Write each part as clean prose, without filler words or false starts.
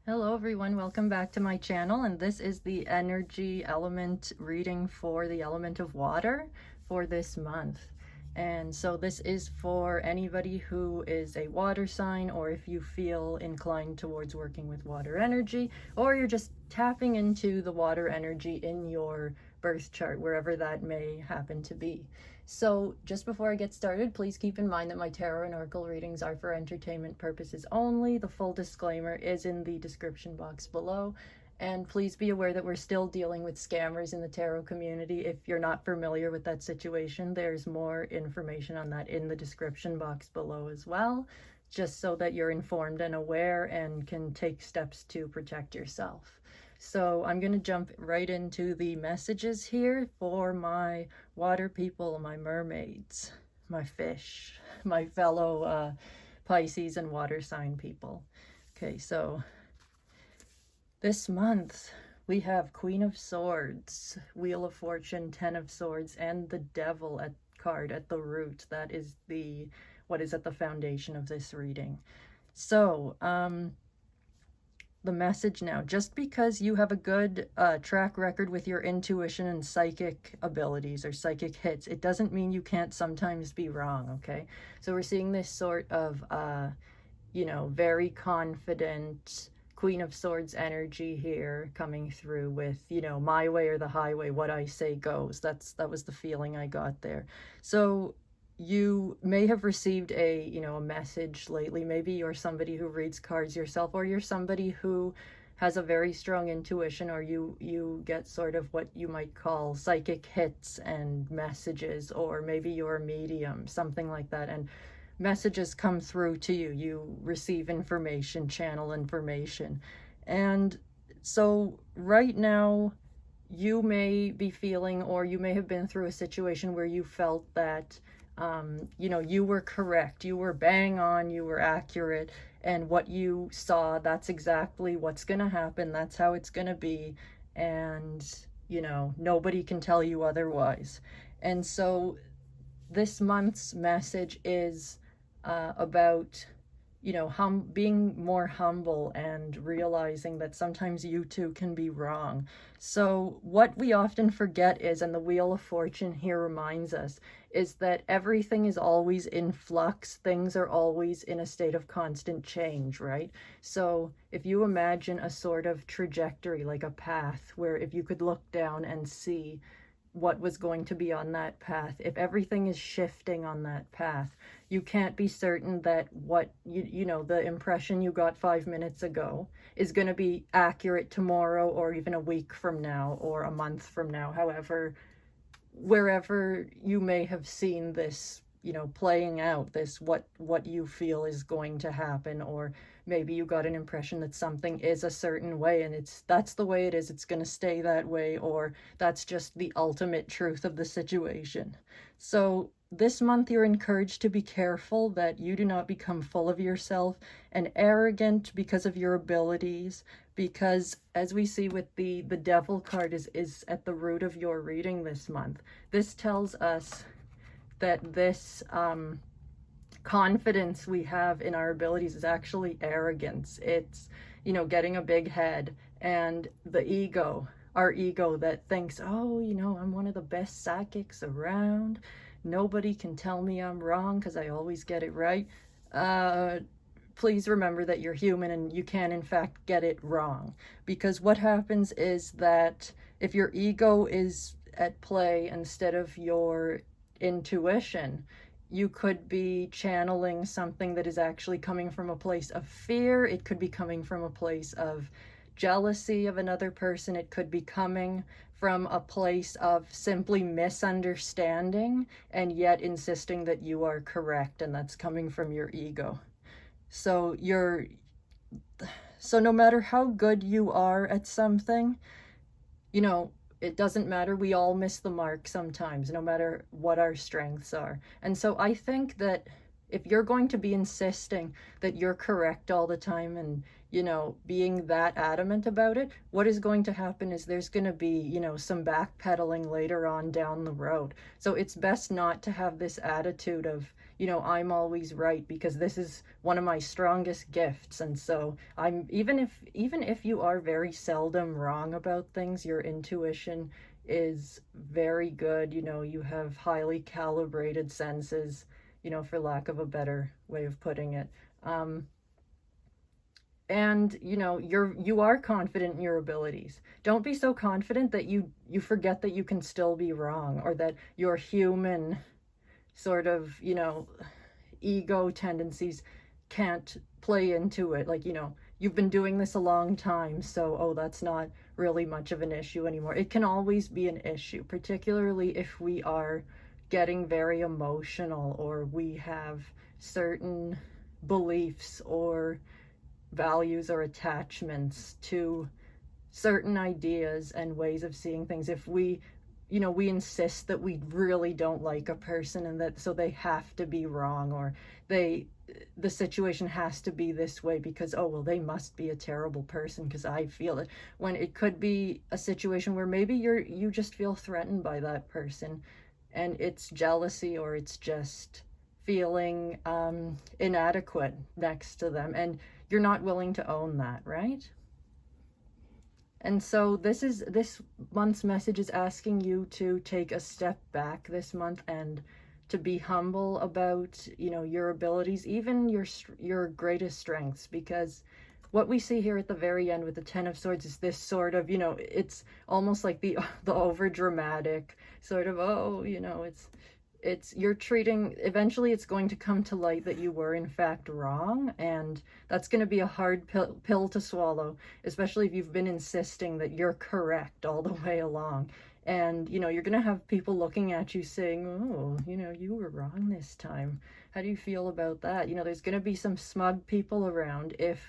Hello everyone, welcome back to my channel, and this is the energy element reading for the element of water for this month. And so this is for anybody who is a water sign, or if you feel inclined towards working with water energy, or you're just tapping into the water energy in your birth chart, wherever that may happen to be. So just before I get started, please keep in mind that my tarot and oracle readings are for entertainment purposes only. The full disclaimer is in the description box below. And please be aware that we're still dealing with scammers in the tarot community. If you're not familiar with that situation, there's more information on that in the description box below as well, just so that you're informed and aware and can take steps to protect yourself. So I'm going to jump right into the messages here for my water people, my mermaids, my fish, my fellow Pisces and water sign people. Okay, so this month we have Queen of Swords, Wheel of Fortune, Ten of Swords, and the Devil card at the root. That is what is at the foundation of this reading. So, the message now, just because you have a good track record with your intuition and psychic abilities or psychic hits, it doesn't mean you can't sometimes be wrong, okay? So we're seeing this sort of, very confident Queen of Swords energy here coming through with, my way or the highway, what I say goes. That was the feeling I got there. So you may have received a message lately. Maybe you're somebody who reads cards yourself, or you're somebody who has a very strong intuition, or you get sort of what you might call psychic hits and messages, or maybe you're a medium, something like that, and messages come through to you. You receive information, channel information. And so right now you may be feeling, or you may have been through a situation where you felt that you were correct, you were bang on, you were accurate, and what you saw, that's exactly what's going to happen, that's how it's going to be, and nobody can tell you otherwise. And so this month's message is about being more humble and realizing that sometimes you too can be wrong. So what we often forget is, and the Wheel of Fortune here reminds us, is that everything is always in flux. Things are always in a state of constant change, right? So if you imagine a sort of trajectory, like a path, where if you could look down and see what was going to be on that path, if everything is shifting on that path, you can't be certain that what the impression you got 5 minutes ago is going to be accurate tomorrow, or even a week from now, or a month from now, however, wherever you may have seen this playing out, this what you feel is going to happen. Or maybe you got an impression that something is a certain way, and that's the way it is, it's going to stay that way, or that's just the ultimate truth of the situation. So this month you're encouraged to be careful that you do not become full of yourself and arrogant because of your abilities, because as we see with the Devil card is at the root of your reading this month. This tells us that this confidence we have in our abilities is actually arrogance. It's getting a big head, and the ego, our ego, that thinks, oh, I'm one of the best psychics around, nobody can tell me I'm wrong because I always get it right. Please remember that you're human and you can in fact get it wrong, because what happens is that if your ego is at play instead of your intuition, you could be channeling something that is actually coming from a place of fear. It could be coming from a place of jealousy of another person. It could be coming from a place of simply misunderstanding and yet insisting that you are correct, and that's coming from your ego. So no matter how good you are at something, it doesn't matter. We all miss the mark sometimes, no matter what our strengths are. And so I think that if you're going to be insisting that you're correct all the time and, being that adamant about it, what is going to happen is there's going to be, some backpedaling later on down the road. So it's best not to have this attitude of, you know, I'm always right because this is one of my strongest gifts. And so I'm, even if you are very seldom wrong about things, your intuition is very good. You know, you have highly calibrated senses, you know, for lack of a better way of putting it. And you know, you are confident in your abilities. Don't be so confident that you forget that you can still be wrong, or that your human sort of, you know, ego tendencies can't play into it. Like, you know, you've been doing this a long time, so oh, that's not really much of an issue anymore. It can always be an issue, particularly if we are getting very emotional, or we have certain beliefs or values or attachments to certain ideas and ways of seeing things. If we, you know, we insist that we really don't like a person, and that so they have to be wrong, or the situation has to be this way because, oh well, they must be a terrible person because I feel it, when it could be a situation where maybe you just feel threatened by that person, and it's jealousy, or it's just feeling inadequate next to them, and you're not willing to own that, right? And so this month's message is asking you to take a step back this month and to be humble about, you know, your abilities, even your greatest strengths, because what we see here at the very end with the Ten of Swords is this sort of, you know, it's almost like the over dramatic sort of, oh, you know, it's you're treating, eventually it's going to come to light that you were in fact wrong, and that's going to be a hard pill to swallow, especially if you've been insisting that you're correct all the way along. And you know, you're going to have people looking at you saying, oh, you know, you were wrong this time. How do you feel about that? You know, there's going to be some smug people around if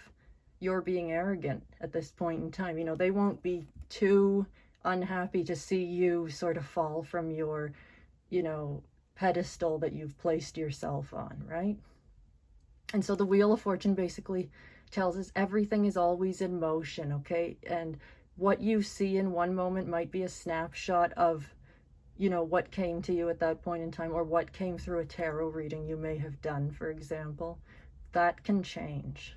you're being arrogant at this point in time. You know, they won't be too unhappy to see you sort of fall from your, you know, pedestal that you've placed yourself on, right? And so the Wheel of Fortune basically tells us everything is always in motion, okay? And what you see in one moment might be a snapshot of, you know, what came to you at that point in time, or what came through a tarot reading you may have done, for example. That can change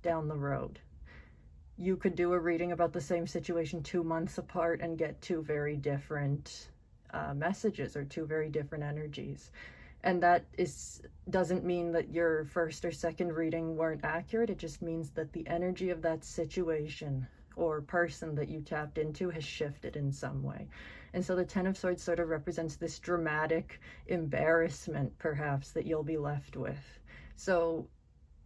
down the road. You could do a reading about the same situation 2 months apart and get two very different messages, or two very different energies. And that doesn't mean that your first or second reading weren't accurate. It just means that the energy of that situation or person that you tapped into has shifted in some way. And so the Ten of Swords sort of represents this dramatic embarrassment, perhaps, that you'll be left with. So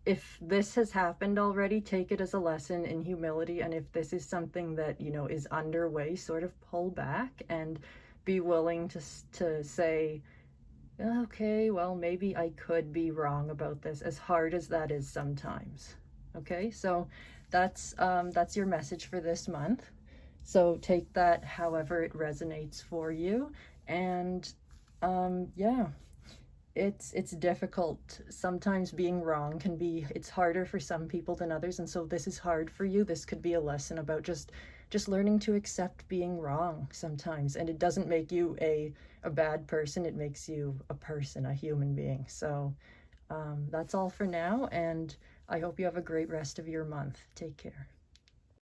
if this has happened already, take it as a lesson in humility. And if this is something that, you know, is underway, sort of pull back and be willing to say, okay, well, maybe I could be wrong about this, as hard as that is sometimes. Okay, so that's your message for this month. So take that however it resonates for you. And yeah, it's difficult. Sometimes being wrong can be, it's harder for some people than others. And so this is hard for you. This could be a lesson about just learning to accept being wrong sometimes. And it doesn't make you a bad person. It makes you a person, a human being. So that's all for now. And I hope you have a great rest of your month. Take care.